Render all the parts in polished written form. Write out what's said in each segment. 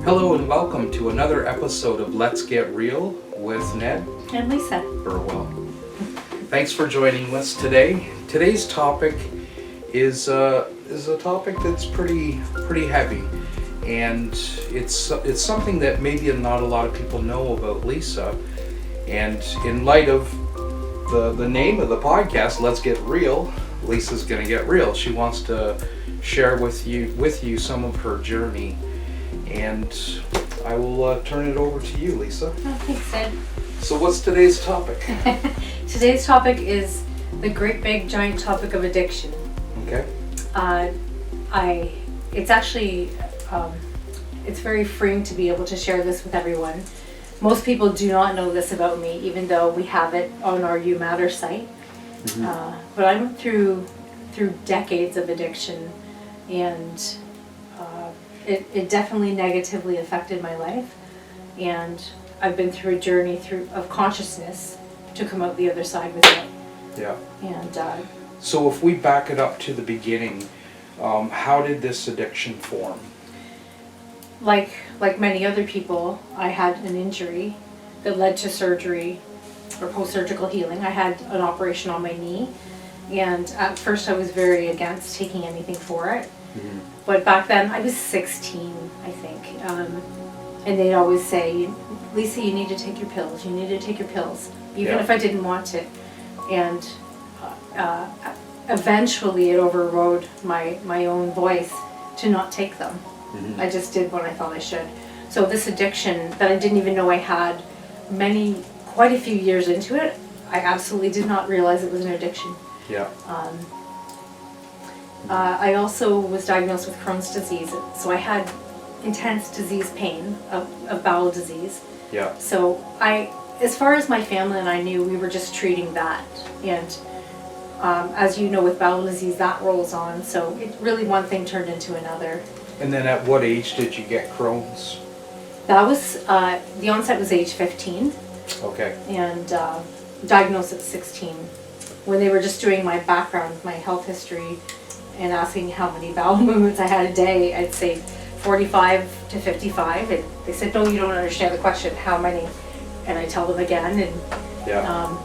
Hello and welcome to another episode of Let's Get Real with Ned and Lisa. Burwell. Thanks for joining us today. Today's topic is a topic that's pretty heavy, and it's something that maybe not a lot of people know about Lisa. And in light of the name of the podcast, Let's Get Real, Lisa's going to get real. She wants to share with you some of her journey. And I will turn it over to you, Lisa. Oh, thanks, Ed. So what's today's topic? Today's topic is the great big giant topic of addiction. Okay. It's actually, it's very freeing to be able to share this with everyone. Most people do not know this about me, even though we have it on our You Matter site. Mm-hmm. But I went through decades of addiction, and it definitely negatively affected my life. And I've been through a journey of consciousness to come out the other side with it. Yeah. And so if we back it up to the beginning, how did this addiction form? Like many other people, I had an injury that led to surgery or post-surgical healing. I had an operation on my knee, and at first I was very against taking anything for it. Mm-hmm. But back then, I was 16, I think, and they'd always say, Lisa, you need to take your pills, you need to take your pills, even if I didn't want to. And eventually it overrode my own voice to not take them. Mm-hmm. I just did what I thought I should. So this addiction that I didn't even know I had, quite a few years into it, I absolutely did not realize it was an addiction. Yeah. I also was diagnosed with Crohn's disease, so I had intense disease pain of bowel disease. Yeah. So as far as my family and I knew, we were just treating that. And as you know, with bowel disease, that rolls on. So it really, one thing turned into another. And then at what age did you get Crohn's? That was, the onset was age 15. Okay. And diagnosed at 16. When they were just doing my background, my health history, and asking how many bowel movements I had a day, I'd say 45 to 55. And they said, no, you don't understand the question, how many? And I tell them again, and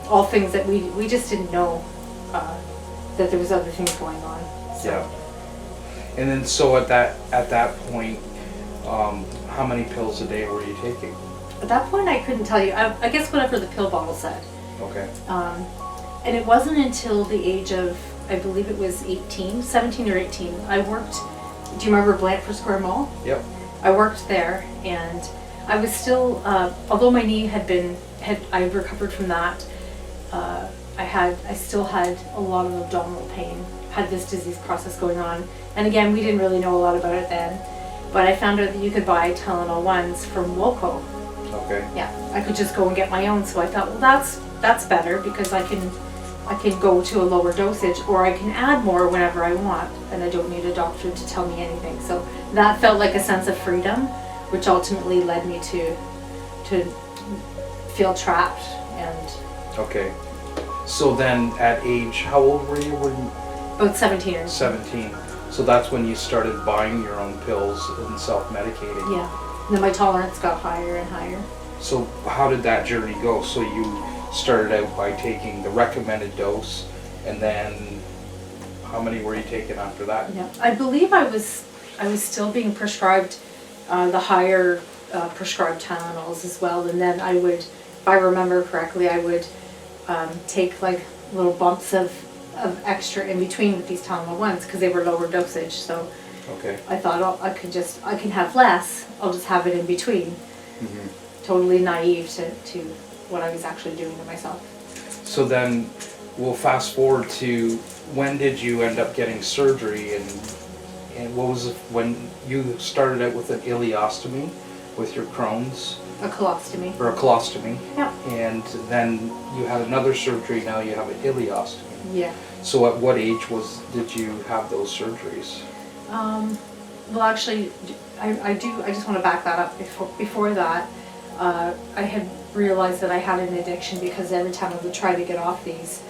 all things that we just didn't know that there was other things going on. So. Yeah. And then so at that point, how many pills a day were you taking? At that point, I couldn't tell you. I guess whatever the pill bottle said. Okay. And it wasn't until the age of, I believe it was 17 or 18, I worked, do you remember Blandford Square Mall? Yep. I worked there, and I was still, although my knee I recovered from that, I still had a lot of abdominal pain, had this disease process going on. And again, we didn't really know a lot about it then, but I found out that you could buy Tylenol 1s from Woco. Okay. Yeah, I could just go and get my own, so I thought, well, that's better, because I can go to a lower dosage, or I can add more whenever I want, and I don't need a doctor to tell me anything. So that felt like a sense of freedom, which ultimately led me to feel trapped. And Okay. So then at age, how old were you? About 17 or 17. So that's when you started buying your own pills and self-medicating. Yeah. And then my tolerance got higher and higher. So how did that journey go? So you started out by taking the recommended dose, and then how many were you taking after that? Yeah, I believe I was still being prescribed the higher prescribed Tylenols as well, and then I would, if I remember correctly, I would take like little bumps of extra in between with these Tylenol 1s, because they were lower dosage. So Okay. I thought, I can have less, I'll just have it in between. Mm-hmm. Totally naive to what I was actually doing to myself. So then we'll fast forward to, when did you end up getting surgery, and what was it when you started out with an ileostomy with your Crohn's? A colostomy. Or a colostomy. Yeah. And then you had another surgery, now you have an ileostomy. Yeah. So at what age did you have those surgeries? Well, actually, I just want to back that up. Before that, I had realized that I had an addiction, because every time I would try to get off these,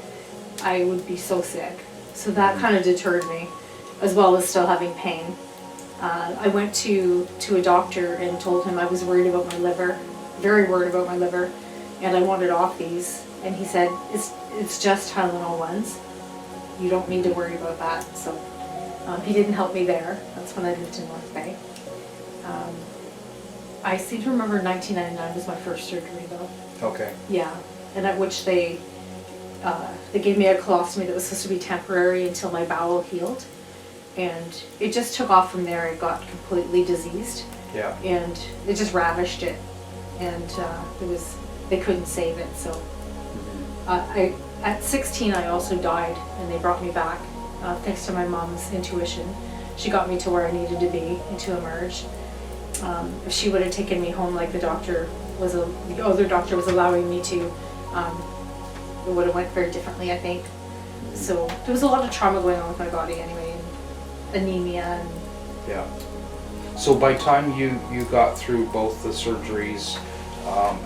I would be so sick. So that kind of deterred me, as well as still having pain. I went to a doctor and told him I was worried about my liver, very worried about my liver, and I wanted off these. And he said, it's just Tylenol ones. You don't need to worry about that. So he didn't help me there. That's when I lived in North Bay. I seem to remember 1999 was my first surgery though. Okay. Yeah, and at which they gave me a colostomy that was supposed to be temporary until my bowel healed. And it just took off from there. It got completely diseased. Yeah. And it just ravished it. And they couldn't save it. So at 16 I also died, and they brought me back thanks to my mom's intuition. She got me to where I needed to be and to emerge. If she would have taken me home like the other doctor was allowing me to, it would have went very differently, I think. So there was a lot of trauma going on with my body anyway, and anemia and Yeah. So by time you got through both the surgeries,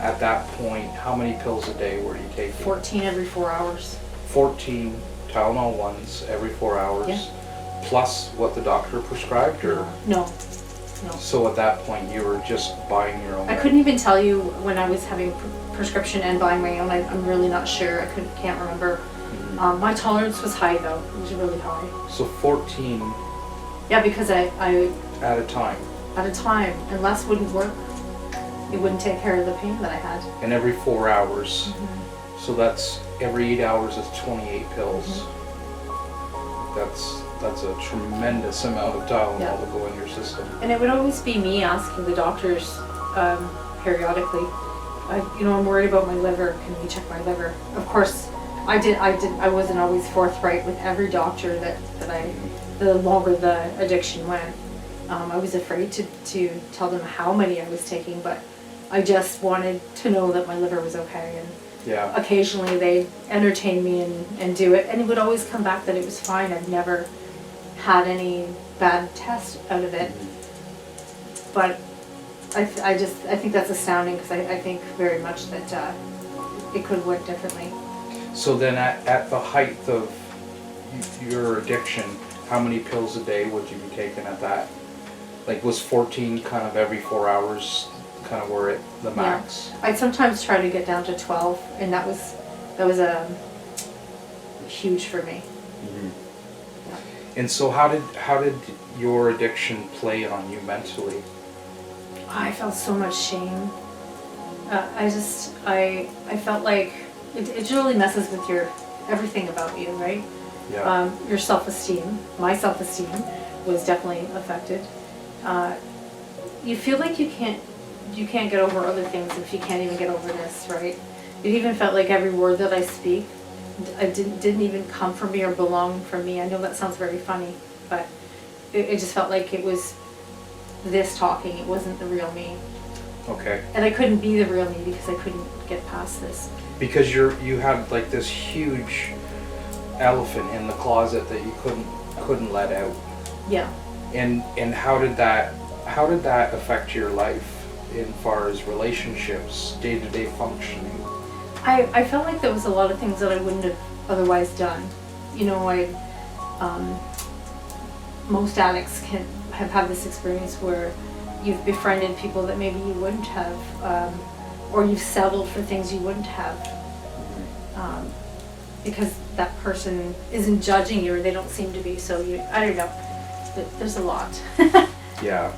at that point, how many pills a day were you taking? 14 every 4 hours. 14 Tylenol ones every 4 hours, Yeah. plus what the doctor prescribed, or? No. So at that point, you were just buying your own. I couldn't even tell you when I was having prescription and buying my own. I'm really not sure. I can't remember. My tolerance was high though. It was really high. So 14 Yeah, because I at a time. at a time, and less wouldn't work. It wouldn't take care of the pain that I had. And every 4 hours. So that's every 8 hours is 28 pills. That's a tremendous amount of Tylenol to go in your system. And it would always be me asking the doctors periodically, I'm worried about my liver. Can you check my liver? Of course, I wasn't always forthright with every doctor the longer the addiction went. I was afraid to tell them how many I was taking, but I just wanted to know that my liver was okay. And Yeah. occasionally they entertain me and do it, and it would always come back that it was fine. I've never had any bad test out of it. But I think that's astounding, because I think very much that it could work differently. So then at the height of your addiction, how many pills a day would you be taking at that? Like, was 14 kind of every 4 hours kind of where the max? Yeah. I'd sometimes try to get down to 12, and that was huge for me. Yeah. And so how did your addiction play on you mentally? I felt so much shame. I felt like it really messes with everything about you, right? Yeah. Your self-esteem. My self-esteem was definitely affected. You feel like you can't get over other things if you can't even get over this, right? It even felt like every word that I speak, I didn't even come from me or belong from me. I know that sounds very funny, but it just felt like it was this talking. It wasn't the real me. Okay. And I couldn't be the real me because I couldn't get past this. Because you had like this huge elephant in the closet that you couldn't let out. Yeah. And how did that affect your life in far as relationships, day-to-day functioning? I felt like there was a lot of things that I wouldn't have otherwise done. Most addicts have had this experience where you've befriended people that maybe you wouldn't have, or you've settled for things you wouldn't have, because that person isn't judging you, or they don't seem to be. So I don't know. There's a lot. Yeah.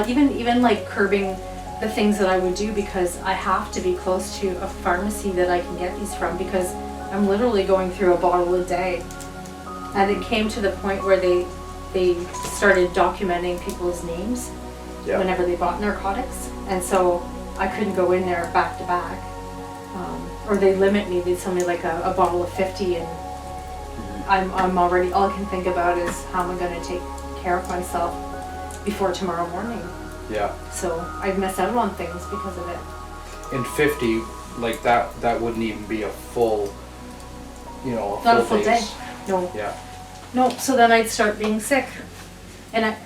Even like curbing the things that I would do, because I have to be close to a pharmacy that I can get these from, because I'm literally going through a bottle a day. And it came to the point where they started documenting people's names whenever they bought narcotics, and so I couldn't go in there back to back, or they limit me. They'd sell me like a bottle of 50, and I'm already, all I can think about is how am I going to take care of myself before tomorrow morning. Yeah. So I'd miss out on things because of it. And 50, like that wouldn't even be a full, Not a full day. No. Yeah. No, so then I'd start being sick. And a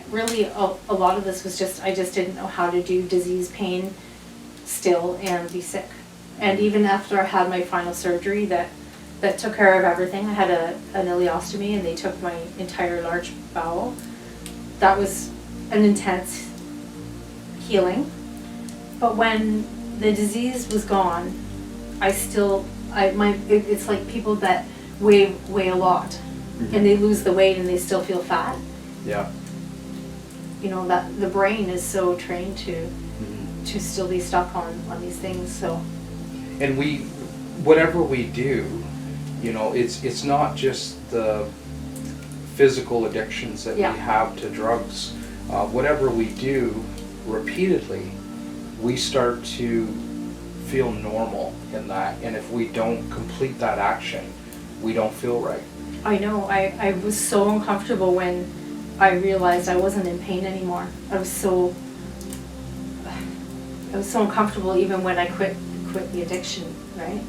lot of this was I just didn't know how to do disease, pain still, and be sick. And even after I had my final surgery that took care of everything, I had an ileostomy, and they took my entire large bowel. That was an intense healing. But when the disease was gone, it's like people that weigh a lot, and they lose the weight and they still feel fat. Yeah. You know, that the brain is so trained to still be stuck on these things. So, and whatever we do, you know, it's not just the physical addictions that we have to drugs. Whatever we do repeatedly, we start to feel normal in that, and if we don't complete that action, we don't feel right. I know, I was so uncomfortable when I realized I wasn't in pain anymore. I was so uncomfortable even when I quit the addiction, right?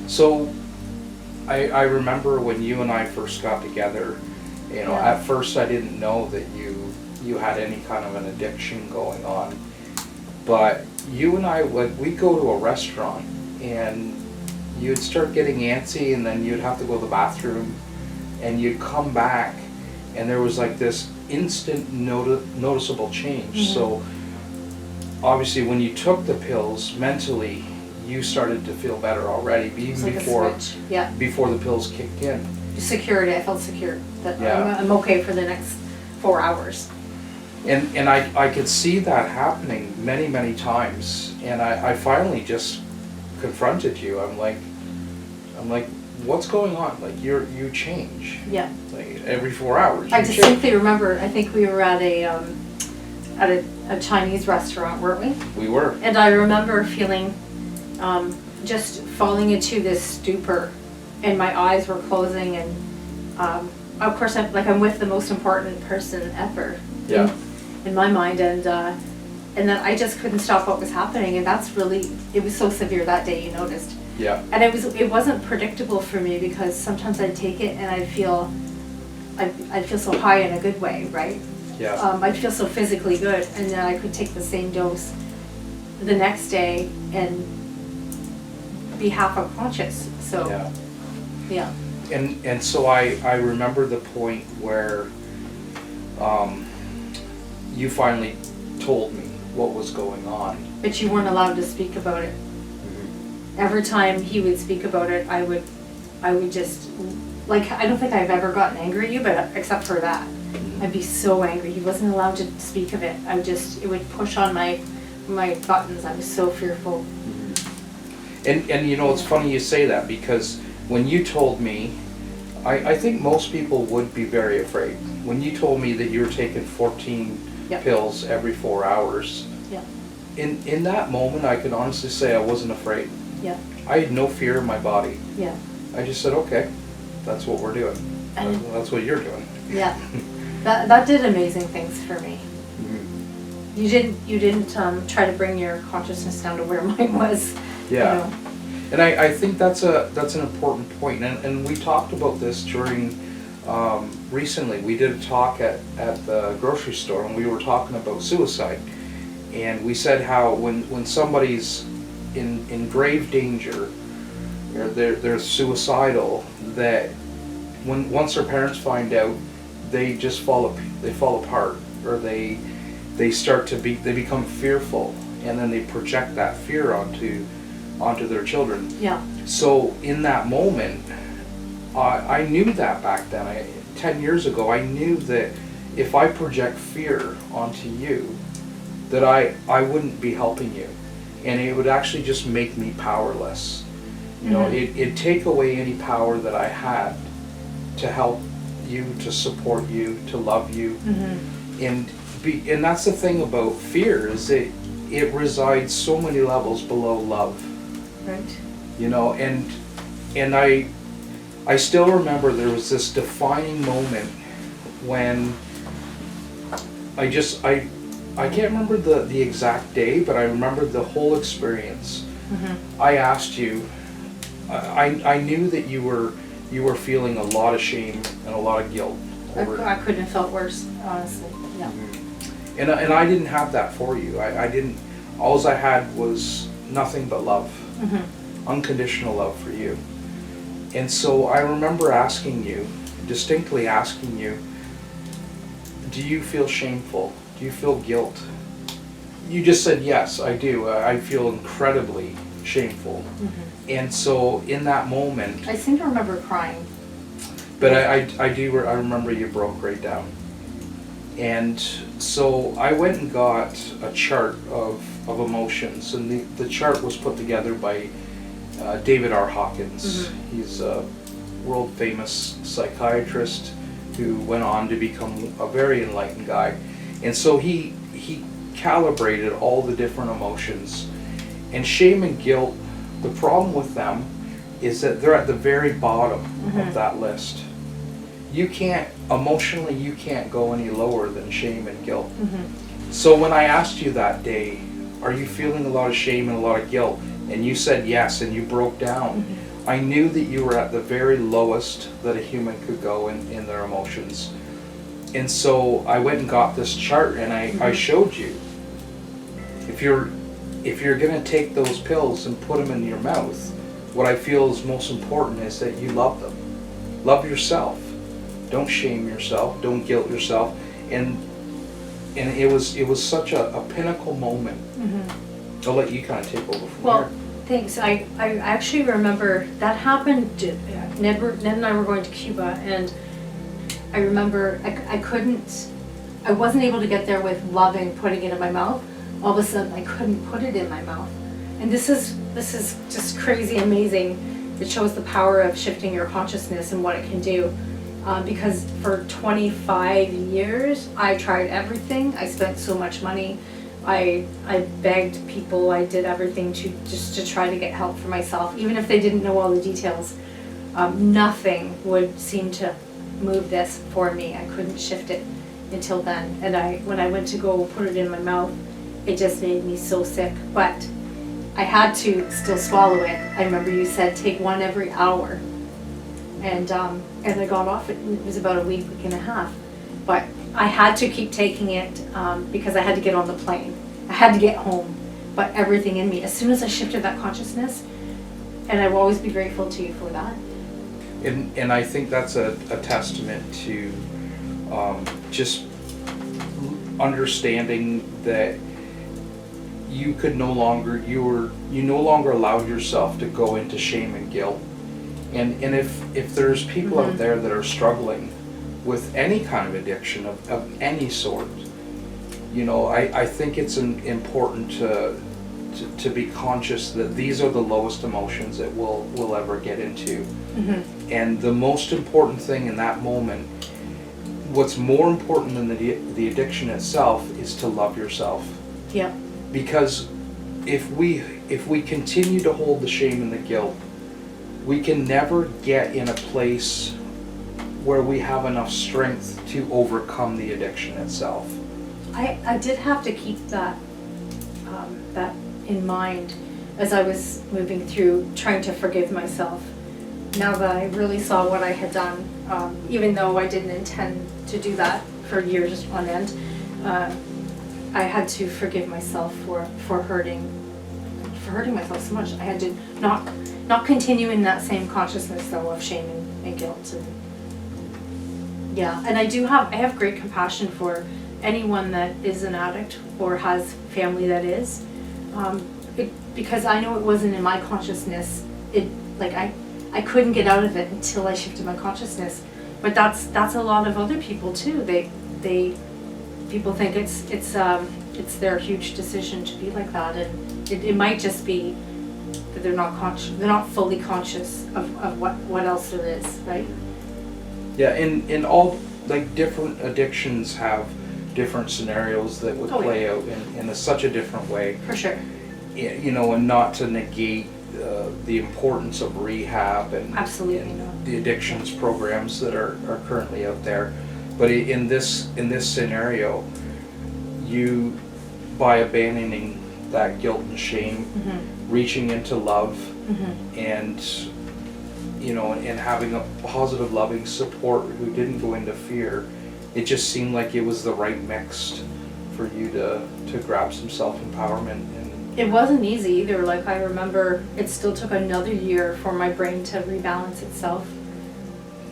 So I remember when you and I first got together, you know, at first I didn't know that you had any kind of an addiction going on. But you and I, we'd go to a restaurant and you'd start getting antsy, and then you'd have to go to the bathroom, and you'd come back and there was like this instant noticeable change. So obviously when you took the pills, mentally you started to feel better already, even like before the pills kicked in. Security, I felt secure that I'm okay for the next 4 hours. And I could see that happening many times, and I finally just confronted you. I'm like, what's going on? Like you change. Yeah. Like every 4 hours. I distinctly remember. I think we were at a Chinese restaurant, weren't we? We were. And I remember feeling just falling into this stupor, and my eyes were closing, and of course I'm with the most important person ever. Yeah. In my mind, and then I just couldn't stop what was happening, and it was so severe that day, you noticed. Yeah. And it wasn't predictable for me, because sometimes I'd take it and I'd feel so high in a good way, right? Yeah. I'd feel so physically good, and then I could take the same dose the next day and be half unconscious. So yeah. And so I remember the point where you finally told me what was going on. But you weren't allowed to speak about it. Every time he would speak about it, I would just, like, I don't think I've ever gotten angry at you, but except for that. I'd be so angry. He wasn't allowed to speak of it. It would push on my buttons. I was so fearful. And you know, it's funny you say that, because when you told me, I think most people would be very afraid. When you told me that you were taking 14 pills every 4 hours, in that moment I could honestly say I wasn't afraid. I had no fear in my body. I just said, okay, that's what we're doing. That's what you're doing. That did amazing things for me. You didn't try to bring your consciousness down to where mine was. You know? And I think that's an important point, and we talked about this during recently. We did a talk at the grocery store, and we were talking about suicide, and we said how when somebody's in grave danger, or they're suicidal, that once their parents find out, they just fall apart, or they become fearful, and then they project that fear onto their children. So in that moment, I knew that back then. 10 years ago, I knew that if I project fear onto you, that I wouldn't be helping you, and it would actually just make me powerless. You know, it'd take away any power that I had to help you, to support you, to love you, and that's the thing about fear, is that it resides so many levels below love. Right. You know, and I still remember there was this defining moment when I can't remember the exact day, but I remember the whole experience. I asked you, I knew that you were feeling a lot of shame and a lot of guilt over I couldn't have felt worse, honestly. And I didn't have that for you. I didn't. All I had was nothing but love, unconditional love for you. And so I remember distinctly asking you, do you feel shameful? Do you feel guilt? You just said yes, I do. I feel incredibly shameful. And so in that moment, I seem to remember crying. but I remember you broke right down. And so I went and got a chart of emotions, and the chart was put together by David R. Hawkins. He's a world famous psychiatrist who went on to become a very enlightened guy. And so he calibrated all the different emotions. And shame and guilt, the problem with them is that they're at the very bottom of that list. You can't, emotionally, you can't go any lower than shame and guilt. So when I asked you that day, are you feeling a lot of shame and a lot of guilt? And you said yes, and you broke down. I knew that you were at the very lowest that a human could go in their emotions. And so I went and got this chart, and I showed you. If you're gonna take those pills and put them in your mouth, what I feel is most important is that you love them. Love yourself. Don't shame yourself. Don't guilt yourself. And it was such a pinnacle moment. I'll let you kind of take over from Well, here. thanks. I actually remember that happened. Ned and I were going to Cuba, and I remember I wasn't able to get there with loving putting it in my mouth. All of a sudden, I couldn't put it in my mouth. And this is just crazy amazing. It shows the power of shifting your consciousness and what it can do. Because for 25 years, I tried everything. I spent so much money. I begged people. I did everything to try to get help for myself, even if they didn't know all the details. Nothing would seem to move this for me. I couldn't shift it until then. And when I went to go put it in my mouth, it just made me so sick. But I had to still swallow it. I remember you said take one every hour. And I got off it. It was about a week and a half. But I had to keep taking it because I had to get on the plane. I had to get home. But everything in me, as soon as I shifted that consciousness, and I will always be grateful to you for that. And I think that's a testament to just understanding that you no longer allowed yourself to go into shame and guilt. And if there's people out there that are struggling with any kind of addiction of any sort, I think it's important to be conscious that these are the lowest emotions that we'll ever get into. And the most important thing in that moment, what's more important than the addiction itself, is to love yourself. Yeah. Because if we continue to hold the shame and the guilt, we can never get in a place where we have enough strength to overcome the addiction itself. I did have to keep that in mind as I was moving through trying to forgive myself. Now that I really saw what I had done, even though I didn't intend to do that for years on end, I had to forgive myself for hurting myself so much. I had to not continue in that same consciousness though of shame and guilt. And I have great compassion for anyone that is an addict or has family that is, because I know it wasn't in my consciousness. I couldn't get out of it until I shifted my consciousness. But that's a lot of other people too. People think it's their huge decision to be like that, and it might just be that they're not fully conscious of what else there is, right? Yeah, and all different addictions have different scenarios that would play out in such a different way. For sure. And not to negate the importance of rehab and the addictions programs that are currently out there, but in this scenario, you, by abandoning that guilt and shame, reaching into love, and and having a positive, loving support who didn't go into fear, it just seemed like it was the right mix for you to grab some self-empowerment. And it wasn't easy either. I remember it still took another year for my brain to rebalance itself.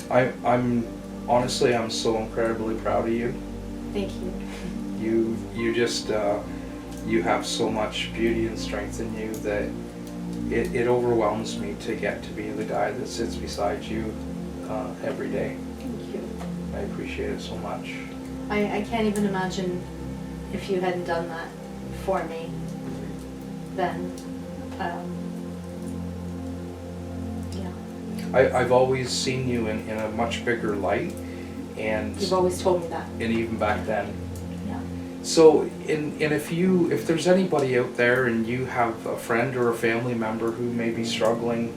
I'm honestly, I'm so incredibly proud of you. Thank you. You just you have so much beauty and strength in you that it overwhelms me to get to be the guy that sits beside you every day. Thank you. I appreciate it so much. I can't even imagine if you hadn't done that for me, then, yeah. I've always seen you in a much bigger light, and You've always told me that. and even back then. Yeah. So, if there's anybody out there and you have a friend or a family member who may be struggling,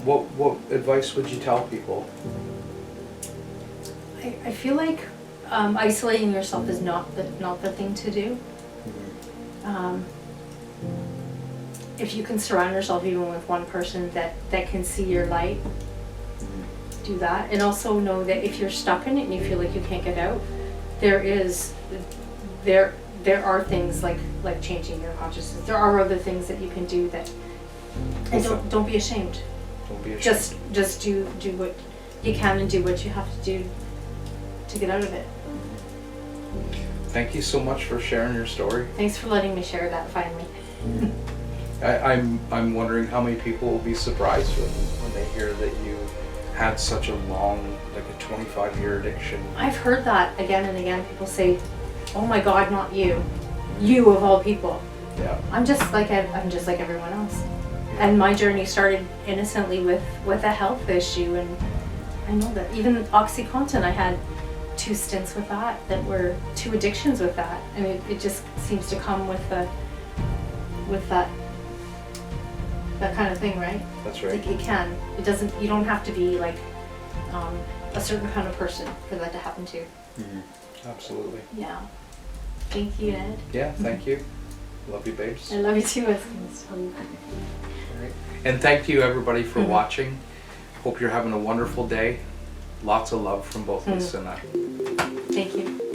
what advice would you tell people? I feel like isolating yourself is not the thing to do. If you can surround yourself even with one person that can see your light, do that. And also know that if you're stuck in it and you feel like you can't get out, there are things like changing your consciousness. There are other things that you can do that, and don't be ashamed. Don't be ashamed. Just do what you can and do what you have to do to get out of it. Thank you so much for sharing your story. Thanks for letting me share that finally. I'm wondering how many people will be surprised when they hear that you had such a long, like a 25-year addiction. I've heard that again and again. People say, "Oh my God, not you! You of all people." Yeah. I'm just like everyone else. And my journey started innocently with a health issue, and I know that even OxyContin, I had 2 stints with that were 2 addictions with that. I mean, it just seems to come with that kind of thing, right? That's right. Like it can. It doesn't. You don't have to be like a certain kind of person for that to happen to. Mm-hmm. Absolutely. Yeah. Thank you, Ed. Yeah. Thank you. Love you, babes. I love you too. I was going to tell you. All right. And thank you everybody for watching. Hope you're having a wonderful day. Lots of love from both Lisa and I. Thank you.